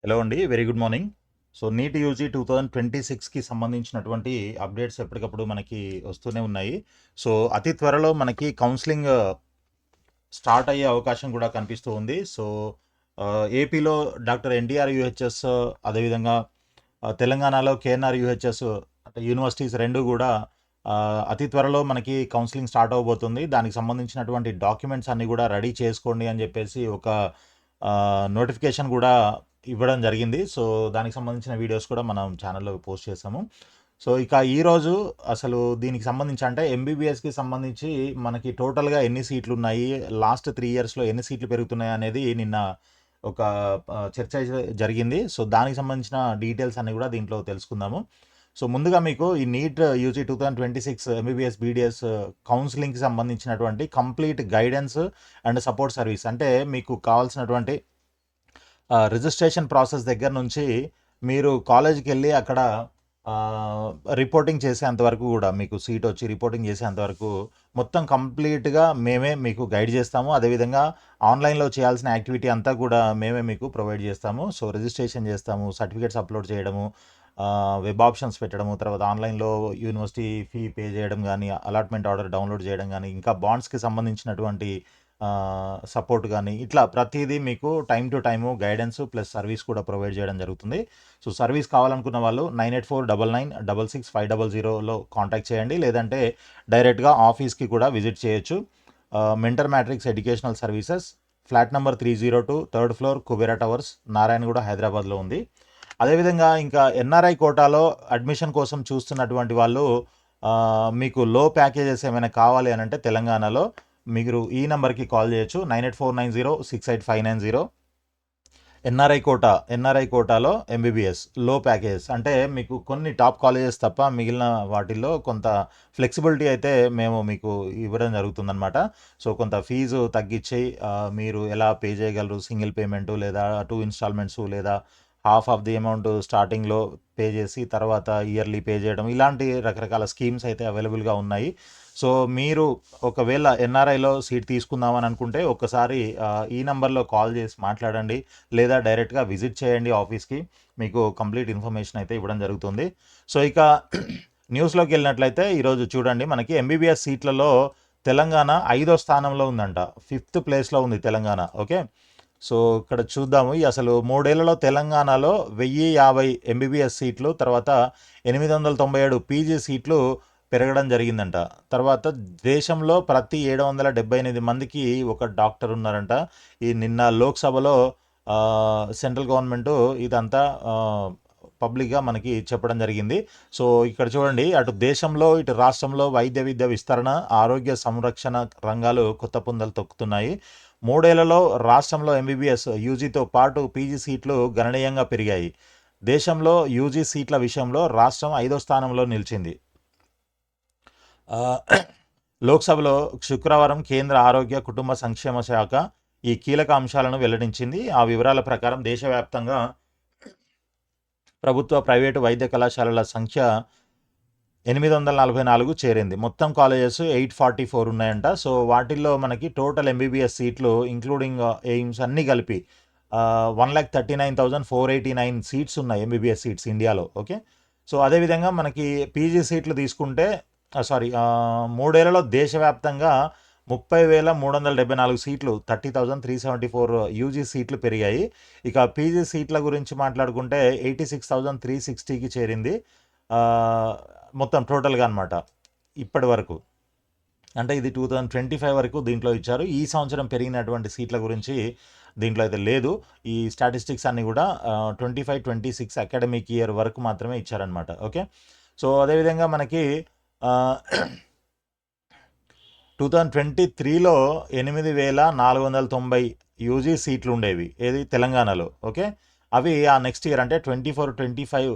Hello అండి. Very good morning. So, NEET UG 2026కి సంబంధించినటువంటి అప్డేట్స్ ఎప్పటికప్పుడు మనకి వస్తూనే ఉన్నాయి. సో, అతి త్వరలో మనకి కౌన్సెలింగ్ స్టార్ట్ అయ్యే అవకాశం కూడా కనిపిస్తూ ఉంది. సో, ఏపీలో డాక్టర్ ఎన్టీఆర్ యూహెచ్ఎస్, అదేవిధంగా తెలంగాణలో కేఎన్ఆర్ యూహెచ్ఎస్ అంటే యూనివర్సిటీస్ 2 కూడా అతి త్వరలో మనకి కౌన్సెలింగ్ స్టార్ట్ అవ్వబోతుంది. దానికి సంబంధించినటువంటి డాక్యుమెంట్స్ అన్నీ కూడా రెడీ చేసుకోండి అని చెప్పేసి ఒక నోటిఫికేషన్ కూడా ఇవ్వడం జరిగింది. సో, దానికి సంబంధించిన వీడియోస్ కూడా మనం ఛానల్‌లో పోస్ట్ చేసాము. సో, ఇక ఈరోజు అసలు దీనికి సంబంధించి అంటే ఎంబీబీఎస్‌కి సంబంధించి మనకి టోటల్‌గా ఎన్ని సీట్లున్నాయి, లాస్ట్ 3 ఇయర్స్‌లో ఎన్ని సీట్లు పెరుగుతున్నాయి అనేది నిన్న ఒక చర్చ జరిగింది. సో, దానికి సంబంధించిన డీటెయిల్స్ అన్నీ కూడా దీంట్లో తెలుసుకుందాము. సో, ముందుగా మీకు ఈ నీట్ యూజీ 2026 ఎంబీబీఎస్, బీడీఎస్ కౌన్సెలింగ్‌కి సంబంధించినటువంటి complete guidance and support service అంటే మీకు కావాల్సినటువంటి రిజిస్ట్రేషన్ ప్రాసెస్ దగ్గర నుంచి మీరు కాలేజ్కి వెళ్ళి అక్కడ రిపోర్టింగ్ చేసేంత వరకు కూడా మీకు సీట్ వచ్చి రిపోర్టింగ్ చేసేంత వరకు మొత్తం కంప్లీట్గా మేమే మీకు గైడ్ చేస్తాము. అదేవిధంగా ఆన్లైన్లో చేయాల్సిన యాక్టివిటీ అంతా కూడా మేమే మీకు ప్రొవైడ్ చేస్తాము. సో, రిజిస్ట్రేషన్ చేస్తాము, సర్టిఫికేట్స్ అప్లోడ్ చేయడము, వెబ్ ఆప్షన్స్ పెట్టడము, తర్వాత ఆన్లైన్లో యూనివర్సిటీ ఫీ పే చేయడం కానీ, అలాట్మెంట్ ఆర్డర్ డౌన్లోడ్ చేయడం కానీ, ఇంకా బాండ్స్కి సంబంధించినటువంటి సపోర్ట్ కానీ, ఇట్లా ప్రతిదీ మీకు time to time guidance plus service కూడా ప్రొవైడ్ చేయడం జరుగుతుంది. సో, సర్వీస్ కావాలనుకున్న వాళ్ళు 9849966500లో కాంటాక్ట్ చేయండి. లేదంటే డైరెక్ట్గా ఆఫీస్కి కూడా విజిట్ చేయొచ్చు. Mentor matrix educational services, flat number 302, third floor, Kubera towers, Narayanaguda, హైదరాబాద్లో ఉంది. అదేవిధంగా ఇంకా ఎన్ఆర్ఐ కోటాలో అడ్మిషన్ కోసం చూస్తున్నటువంటి వాళ్ళు మీకు లో ప్యాకేజెస్ ఏమైనా కావాలి అని అంటే తెలంగాణలో మీరు ఈ నెంబర్కి కాల్ చేయొచ్చు. 9849068590. ఎన్ఆర్ఐ కోటాలో ఎంబీబీఎస్ లో ప్యాకేజెస్ అంటే మీకు కొన్ని టాప్ కాలేజెస్ తప్ప మిగిలిన వాటిల్లో కొంత ఫ్లెక్సిబిలిటీ అయితే మేము మీకు ఇవ్వడం జరుగుతుందన్నమాట. సో, కొంత ఫీజు తగ్గించి మీరు ఎలా పే చేయగలరు, సింగిల్ పేమెంటు లేదా 2 ఇన్స్టాల్మెంట్స్ లేదా హాఫ్ ఆఫ్ ది అమౌంట్ స్టార్టింగ్లో పే చేసి తర్వాత ఇయర్లీ పే చేయడం, ఇలాంటి రకరకాల స్కీమ్స్ అయితే అవైలబుల్గా ఉన్నాయి. సో, మీరు ఒకవేళ ఎన్ఆర్ఐలో సీట్ తీసుకుందామని అనుకుంటే ఒక్కసారి ఈ నంబర్లో కాల్ చేసి మాట్లాడండి, లేదా డైరెక్ట్గా విజిట్ చేయండి ఆఫీస్కి. మీకు కంప్లీట్ ఇన్ఫర్మేషన్ అయితే ఇవ్వడం జరుగుతుంది. సో, ఇక న్యూస్లోకి వెళ్ళినట్లయితే ఈరోజు చూడండి, మనకి ఎంబీబీఎస్ సీట్లలో తెలంగాణ 5వ స్థానంలో ఉందంట. 5th ప్లేస్లో ఉంది తెలంగాణ. ఓకే. సో, ఇక్కడ చూద్దాము. అసలు 3 ఏళ్లలో తెలంగాణలో 1050 ఎంబీబీఎస్ సీట్లు, తర్వాత 897 పీజీ సీట్లు పెరగడం జరిగిందంట. తర్వాత దేశంలో ప్రతి 778 మందికి ఒక డాక్టర్ ఉన్నారంట. ఈ నిన్న లోక్సభలో సెంట్రల్ గవర్నమెంటు ఇదంతా పబ్లిక్గా మనకి చెప్పడం జరిగింది. సో, ఇక్కడ చూడండి, అటు దేశంలో ఇటు రాష్ట్రంలో వైద్య విద్య విస్తరణ, ఆరోగ్య సంరక్షణ రంగాలు కొత్త పుంతలు తొక్కుతున్నాయి. 3 ఏళ్లలో రాష్ట్రంలో ఎంబీబీఎస్ యూజీతో పాటు పీజీ సీట్లు గణనీయంగా పెరిగాయి. దేశంలో యూజీ సీట్ల విషయంలో రాష్ట్రం 5వ స్థానంలో నిలిచింది. లోక్సభలో శుక్రవారం కేంద్ర ఆరోగ్య కుటుంబ సంక్షేమ శాఖ ఈ కీలక అంశాలను వెల్లడించింది. ఆ వివరాల ప్రకారం దేశవ్యాప్తంగా ప్రభుత్వ, ప్రైవేటు వైద్య కళాశాలల సంఖ్య 844 చేరింది. మొత్తం కాలేజెస్ 844 ఉన్నాయంట. సో, వాటిల్లో మనకి టోటల్ ఎంబీబీఎస్ సీట్లు ఇంక్లూడింగ్ ఎయిమ్స్ అన్నీ కలిపి 1,39,489 సీట్స్ ఉన్నాయి, ఎంబీబీఎస్ సీట్స్ ఇండియాలో. ఓకే. సో, అదేవిధంగా మనకి పీజీ సీట్లు తీసుకుంటే 3 ఏళ్లలో దేశవ్యాప్తంగా 30,374 సీట్లు, 30,374 యూజీ సీట్లు పెరిగాయి. ఇక పీజీ సీట్ల గురించి మాట్లాడుకుంటే 86,360కి చేరింది మొత్తం టోటల్గా అనమాట ఇప్పటి వరకు. అంటే ఇది 2025 వరకు దీంట్లో ఇచ్చారు. ఈ సంవత్సరం పెరిగినటువంటి సీట్ల గురించి దీంట్లో అయితే లేదు. ఈ స్టాటిస్టిక్స్ అన్నీ కూడా 25-26 అకాడమిక్ ఇయర్ వరకు మాత్రమే ఇచ్చారనమాట. ఓకే. సో, అదేవిధంగా మనకి 2023లో 8,490 యూజీ సీట్లు ఉండేవి, ఏది తెలంగాణలో. ఓకే. అవి ఆ నెక్స్ట్ ఇయర్ అంటే 24-25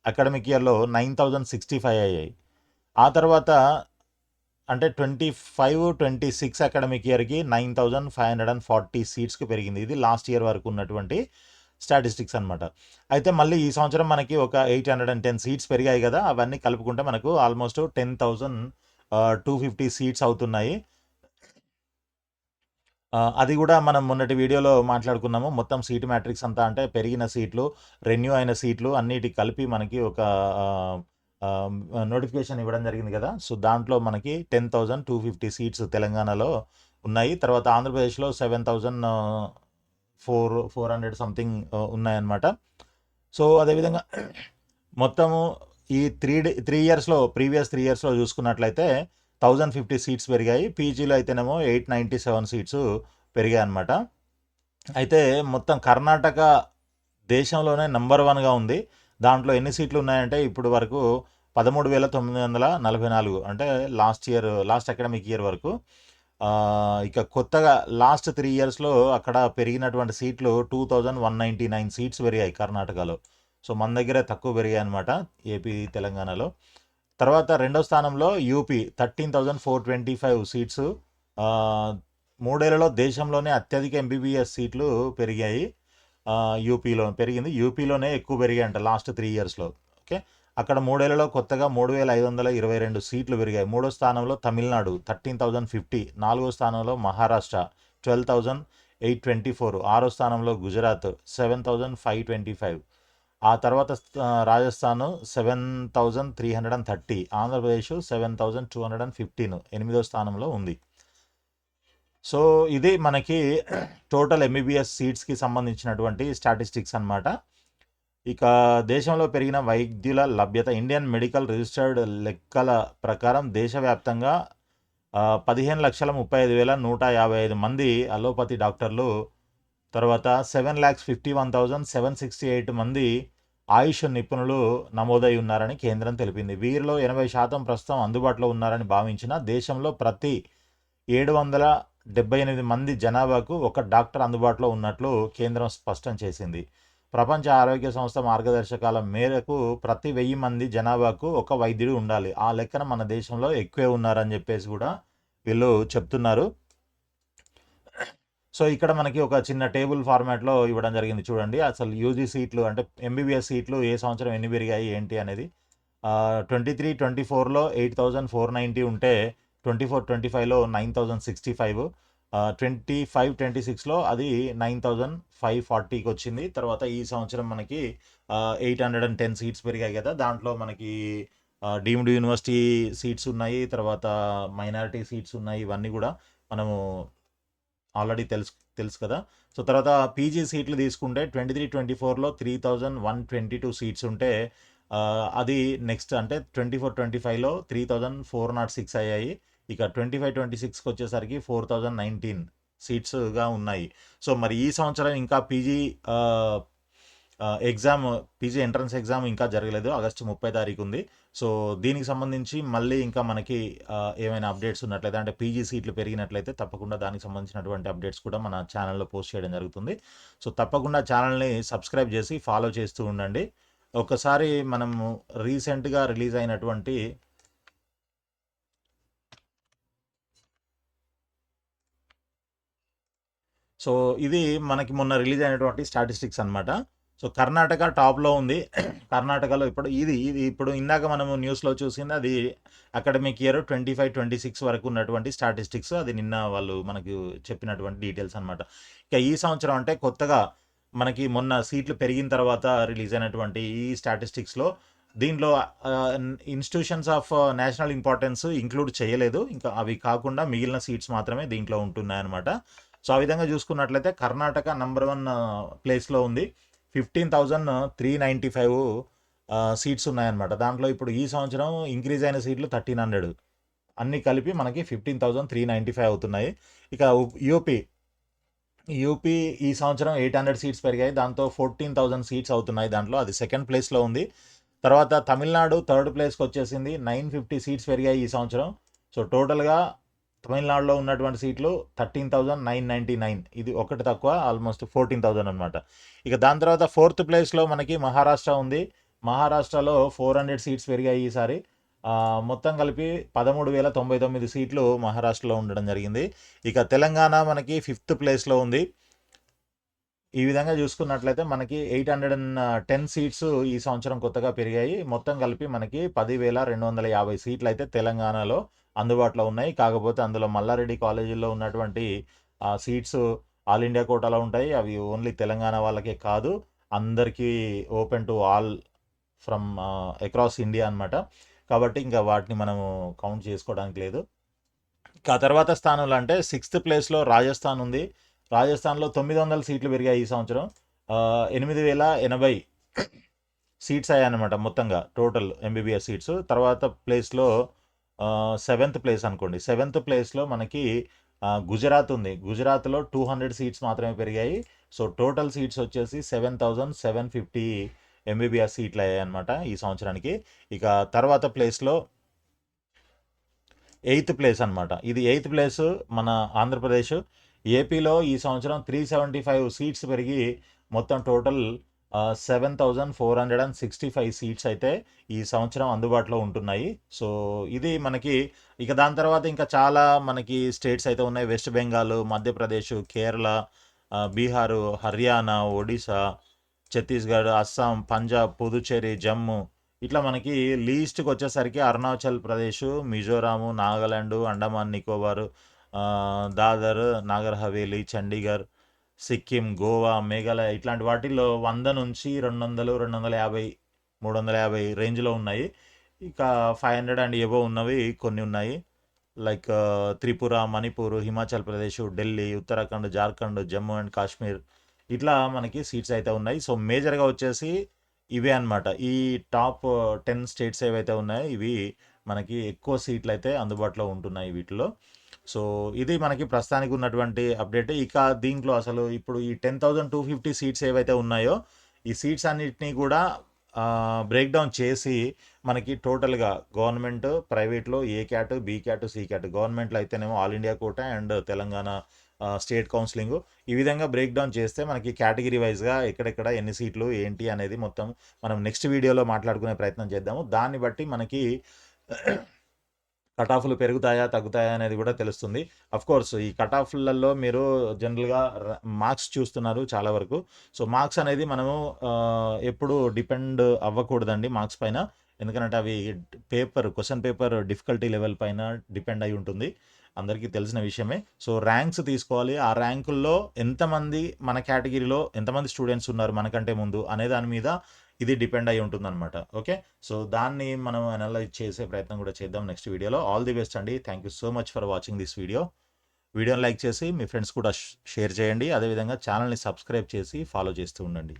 అకాడమిక్ ఇయర్లో 9,065 అయ్యాయి. ఆ తర్వాత అంటే 25-26 అకాడమిక్ ఇయర్కి 9,540 సీట్స్కి పెరిగింది. ఇది లాస్ట్ ఇయర్ వరకు ఉన్నటువంటి స్టాటిస్టిక్స్ అనమాట. అయితే మళ్ళీ ఈ సంవత్సరం మనకి ఒక 810 సీట్స్ పెరిగాయి కదా, అవన్నీ కలుపుకుంటే మనకు ఆల్మోస్ట్ 10,250 సీట్స్ అవుతున్నాయి. అది గూడా మనం మొన్నటి వీడియోలో మాట్లాడుకున్నాము. మొత్తం సీట్ మ్యాట్రిక్స్ అంతా అంటే పెరిగిన సీట్లు, రెన్యూ అయిన సీట్లు అన్నిటికి కలిపి మనకి ఒక ఆహ్, ఆహ్, నోటిఫికేషన్ ఇవ్వడం జరిగింది గదా! సో, దాంట్లో మనకి 10,250 సీట్స్ తెలంగాణలో ఉన్నాయి. తర్వాత ఆంధ్రప్రదేశ్‌లో 7,400 సంథింగ్ ఉన్నాయన్నమాట. సో, అదేవిధంగా మొత్తము ఈ 3 ఇయర్స్‌లో ప్రీవియస్ 3 ఇయర్స్‌లో చూసుకున్నట్లయితే 1050 సీట్స్ పెరిగాయి. పీజీలో అయితేనేమో 897 సీట్స్ పెరిగాయన్నమాట. అయితే మొత్తం కర్ణాటక దేశంలోనే నంబర్ 1గా ఉంది. దాంట్లో ఎన్ని సీట్లు ఉన్నాయంటే ఇప్పుడు వరకు 13,944 అంటే లాస్ట్ అకాడమిక్ ఇయర్ వరకు. ఇక కొత్తగా లాస్ట్ 3 ఇయర్స్‌లో అక్కడ పెరిగినటువంటి సీట్లు 2199 సీట్స్ పెరిగాయి కర్ణాటకలో. సో, మన దగ్గరే తక్కువ పెరిగాయన్నమాట ఏపీ, తెలంగాణలో. తర్వాత రెండో స్థానంలో యూపీ 13,425 సీట్స్. ఆహ్, 3 ఏళ్లలో దేశంలోనే అత్యధిక ఎంబీబీఎస్ సీట్లు పెరిగాయి. యూపీలో పెరిగింది. యూపీలోనే ఎక్కువ పెరిగాయంట లాస్ట్ 3 ఇయర్స్‌లో. ఓకే. అక్కడ 3 ఏళ్లలో కొత్తగా 3,522 సీట్లు పెరిగాయి. మూడో స్థానంలో తమిళనాడు 13,050. నాలుగో స్థానంలో మహారాష్ట్ర 12,824. ఆరో స్థానంలో గుజరాత్ 7,525. ఆ తర్వాత రాజస్థాన్ 7,330. ఆంధ్రప్రదేశ్ 7,215 ఎనిమిదో స్థానంలో ఉంది. సో, ఇది మనకి టోటల్ ఎంబీబీఎస్ సీట్స్‌కి సంబంధించినటువంటి స్టాటిస్టిక్స్ అన్నమాట. ఇక దేశంలో పెరిగిన వైద్యుల లభ్యత ఇండియన్ మెడికల్ రిజిస్టర్డ్ లెక్కల ప్రకారం దేశవ్యాప్తంగా 15,35,155 మంది అలోపతి డాక్టర్లు, తర్వాత 7,51,768 మంది ఆయుష్ నిపుణులు నమోదై ఉన్నారని కేంద్రం తెలిపింది. వీరిలో 80% ప్రస్తుతం అందుబాటులో ఉన్నారని భావించిన దేశంలో ప్రతి 778 మంది జనాభాకు ఒక డాక్టర్ అందుబాటులో ఉన్నట్లు కేంద్రం స్పష్టం చేసింది. ప్రపంచ ఆరోగ్య సంస్థ మార్గదర్శకాల మేరకు ప్రతి 1000 మంది జనాభాకు ఒక వైద్యుడు ఉండాలి. ఆ లెక్కన మన దేశంలో ఎక్కువే ఉన్నారని చెప్పేసి కూడా వీళ్ళు చెప్తున్నారు. సో, ఇక్కడ మనకి ఒక చిన్న టేబుల్ ఫార్మాట్‌లో ఇవ్వడం జరిగింది చూడండి. అసలు యూజీ సీట్లు అంటే ఎంబీబీఎస్ సీట్లు ఏ సంవత్సరం ఎన్ని పెరిగాయి ఏంటి అనేది. 23, 24లో 8,490 ఉంటే 24, 25లో 9,065. 25, 26లో అది 9,540కి వచ్చింది. తర్వాత ఈ సంవత్సరం మనకి 810 సీట్స్ పెరిగాయి కదా! దాంట్లో మనకి డీమ్డ్ యూనివర్సిటీ సీట్స్ ఉన్నాయి. తర్వాత మైనారిటీ సీట్స్ ఉన్నాయి. ఇవన్నీ కూడా మనము ఆల్రెడీ తెలుసు కదా! సో, తర్వాత పీజీ సీట్లు తీసుకుంటే 23, 24లో 3,122 సీట్స్ ఉంటే అది నెక్స్ట్ అంటే 24, 25లో 3,406 అయ్యాయి. ఇక 25, 26కి వచ్చేసరికి 4,019 సీట్స్‌గా ఉన్నాయి. సో, మరి ఈ సంవత్సరం ఇంకా పీజీ ఎంట్రన్స్ ఎగ్జామ్ ఇంకా జరగలేదు. ఆగస్టు 30 తారీఖు ఉంది. సో, దీనికి సంబంధించి మళ్ళీ ఇంకా మనకి ఏమైనా అప్డేట్స్ ఉన్నట్లయితే అంటే పీజీ సీట్లు పెరిగినట్లయితే తప్పకుండా దానికి సంబంధించినటువంటి అప్డేట్స్ కూడా మన ఛానల్‌లో పోస్ట్ చేయడం జరుగుతుంది. సో, తప్పకుండా ఛానల్‌ని సబ్స్క్రైబ్ చేసి ఫాలో చేస్తూ ఉండండి. ఒకసారి మనము రీసెంట్‌గా రిలీజ్ అయినటువంటి సో, ఇది మనకి మొన్న రిలీజ్ అయినటువంటి స్టాటిస్టిక్స్ అన్నమాట. సో, కర్ణాటక టాప్‌లో ఉంది. కర్ణాటకలో ఇది ఇప్పుడు ఇందాక మనము న్యూస్‌లో చూసింది అది అకాడమిక్ ఇయర్ 25, 26 వరకు ఉన్నటువంటి స్టాటిస్టిక్స్. అది నిన్న వాళ్ళు మనకు చెప్పినటువంటి డీటెయిల్స్ అన్నమాట. ఇక ఈ సంవత్సరం అంటే కొత్తగా మనకి మొన్న సీట్లు పెరిగిన తర్వాత రిలీజ్ అయినటువంటి ఈ స్టాటిస్టిక్స్‌లో దీంట్లో institutions of national importance include చేయలేదు. ఇంకా అవి కాకుండా మిగిలిన సీట్స్ మాత్రమే దీంట్లో ఉంటున్నాయన్నమాట. సో, ఆ విధంగా చూసుకున్నట్లయితే కర్ణాటక నంబర్ 1 ప్లేస్‌లో ఉంది. 15,395 సీట్స్ ఉన్నాయన్నమాట. దాంట్లో ఇప్పుడు ఈ సంవత్సరం ఇంక్రీజ్ అయిన సీట్లు 1,300 అన్నీ కలిపి మనకి 15,395 అవుతున్నాయి. ఇక యూపీ ఈ సంవత్సరం 800 సీట్స్ పెరిగాయి. దాంతో 14,000 సీట్స్ అవుతున్నాయి దాంట్లో. అది సెకండ్ ప్లేస్‌లో ఉంది. తర్వాత తమిళనాడు థర్డ్ ప్లేస్‌కి వచ్చేసింది. 950 సీట్స్ పెరిగాయి ఈ సంవత్సరం. సో, టోటల్‌గా తమిళనాడులో ఉన్నటువంటి సీట్లు 13,999. ఇది ఒకటి తక్కువ ఆల్మోస్ట్ 14,000 అనమాట. ఇక దాని తర్వాత ఫోర్త్ ప్లేస్‌లో మనకి మహారాష్ట్ర ఉంది. మహారాష్ట్రలో 400 సీట్స్ పెరిగాయి ఈసారి. మొత్తం కలిపి 13,099 సీట్లు మహారాష్ట్రలో ఉండడం జరిగింది. ఇక తెలంగాణ మనకి ఫిఫ్త్ ప్లేస్‌లో ఉంది. ఈ విధంగా చూసుకున్నట్లయితే మనకి 810 సీట్స్ ఈ సంవత్సరం కొత్తగా పెరిగాయి. మొత్తం కలిపి మనకి 10,250 సీట్లయితే తెలంగాణలో అందుబాటులో ఉన్నాయి. కాకపోతే అందులో మల్లారెడ్డి కాలేజీలో ఉన్నటువంటి ఆ సీట్స్ ఆల్ ఇండియా కోటాలో ఉంటాయి. అవి ఓన్లీ తెలంగాణ వాళ్ళకే కాదు, అందరికీ open to all from across India అనమాట. కాబట్టి ఇంకా వాటిని మనము కౌంట్ చేసుకోవడానికి లేదు. ఇక ఆ తర్వాత స్థానంలో అంటే 6th ప్లేస్లో రాజస్థాన్ ఉంది. రాజస్థాన్లో 900 సీట్లు పెరిగాయి ఈ సంవత్సరం. 8,080 సీట్స్ అయ్యాయన్నమాట మొత్తంగా టోటల్ ఎంబీబీఎస్ సీట్స్. తర్వాత ప్లేస్లో 7th ప్లేస్ అనుకోండి. 7th ప్లేస్లో మనకి గుజరాత్ ఉంది. గుజరాత్లో 200 సీట్స్ మాత్రమే పెరిగాయి. సో టోటల్ సీట్స్ వచ్చేసి 7,750 ఎంబీబీఎస్ సీట్లు అయ్యాయి అనమాట ఈ సంవత్సరానికి. ఇక తర్వాత ప్లేస్లో 8th ప్లేస్ అనమాట. ఇది 8th ప్లేస్ మన ఆంధ్రప్రదేశ్. ఏపీలో ఈ సంవత్సరం 375 సీట్స్ పెరిగి మొత్తం టోటల్ 7,465 సీట్స్ అయితే ఈ సంవత్సరం అందుబాటులో ఉంటున్నాయి. సో ఇది మనకి ఇక దాని తర్వాత ఇంకా చాలా మనకి స్టేట్స్ అయితే ఉన్నాయి. వెస్ట్ బెంగాల్, మధ్యప్రదేశ్, కేరళ, బీహారు, హర్యానా, ఒడిశా, ఛత్తీస్గఢ్, అస్సాం, పంజాబ్, పుదుచ్చేరి, జమ్మూ, ఇట్లా మనకి లీస్ట్కి వచ్చేసరికి అరుణాచల్ ప్రదేశ్, మిజోరాము, నాగాలాండ్, అండమాన్ నికోబార్, దాదర్, నాగర్ హవేలీ, చండీగఢ్, సిక్కిం, గోవా, మేఘాలయ ఇట్లాంటి వాటిల్లో 100 నుంచి 200, 250, 350 రేంజ్లో ఉన్నాయి. ఇక 500 అండ్ ఎబో ఉన్నవి కొన్ని ఉన్నాయి. లైక్ త్రిపుర, మణిపూర్, హిమాచల్ ప్రదేశ్, ఢిల్లీ, ఉత్తరాఖండ్, జార్ఖండ్, జమ్మూ అండ్ కాశ్మీర్, ఇట్లా మనకి సీట్స్ అయితే ఉన్నాయి. సో మేజర్గా వచ్చేసి ఇవే అన్నమాట. ఈ టాప్ 10 స్టేట్స్ ఏవైతే ఉన్నాయో ఇవి మనకి ఎక్కువ సీట్లు అయితే అందుబాటులో ఉంటున్నాయి వీటిలో. సో ఇది మనకి ప్రస్తుతానికి ఉన్నటువంటి అప్డేట్. ఇక దీంట్లో అసలు ఇప్పుడు ఈ 10,250 సీట్స్ ఏవైతే ఉన్నాయో ఈ సీట్స్ అన్నిటినీ కూడా బ్రేక్ డౌన్ చేసి మనకి టోటల్గా గవర్నమెంట్, ప్రైవేట్లో A cat, B cat, C cat, గవర్నమెంట్లో అయితేనేమో all India quota and Telangana state counselling, ఈ విధంగా బ్రేక్ డౌన్ చేస్తే మనకి కేటగిరీ వైజ్గా ఎక్కడెక్కడ ఎన్ని సీట్లు ఏంటి అనేది మొత్తం మనం నెక్స్ట్ వీడియోలో మాట్లాడుకునే ప్రయత్నం చేద్దాము. దాన్ని బట్టి మనకి కట్ ఆఫ్లు పెరుగుతాయా తగ్గుతాయా అనేది కూడా తెలుస్తుంది. కోర్స్ ఈ కట్ ఆఫ్లలో మీరు జనరల్గా మార్క్స్ చూస్తున్నారు చాలా వరకు. సో మార్క్స్ అనేది మనము ఎప్పుడు డిపెండ్ అవ్వకూడదండి మార్క్స్ పైన. ఎందుకంటే అవి క్వశ్చన్ పేపర్ డిఫికల్టీ లెవెల్ పైన డిపెండ్ అయి ఉంటుంది, అందరికీ తెలిసిన విషయమే. సో ర్యాంక్స్ తీసుకోవాలి. ఆ ర్యాంకుల్లో ఎంతమంది మన కేటగిరీలో ఎంతమంది స్టూడెంట్స్ ఉన్నారు మనకంటే ముందు అనే దాని మీద ఇది డిపెండ్ అయి ఉంటుందన్నమాట. ఓకే, సో దాన్ని మనం అనలైజ్ చేసే ప్రయత్నం కూడా చేద్దాం నెక్స్ట్ వీడియోలో. ఆల్ ది బెస్ట్ అండి. Thank you so much for watching this video. వీడియోని లైక్ చేసి మీ ఫ్రెండ్స్ కూడా షేర్ చేయండి. అదేవిధంగా ఛానల్ని సబ్స్క్రైబ్ చేసి ఫాలో చేస్తూ ఉండండి.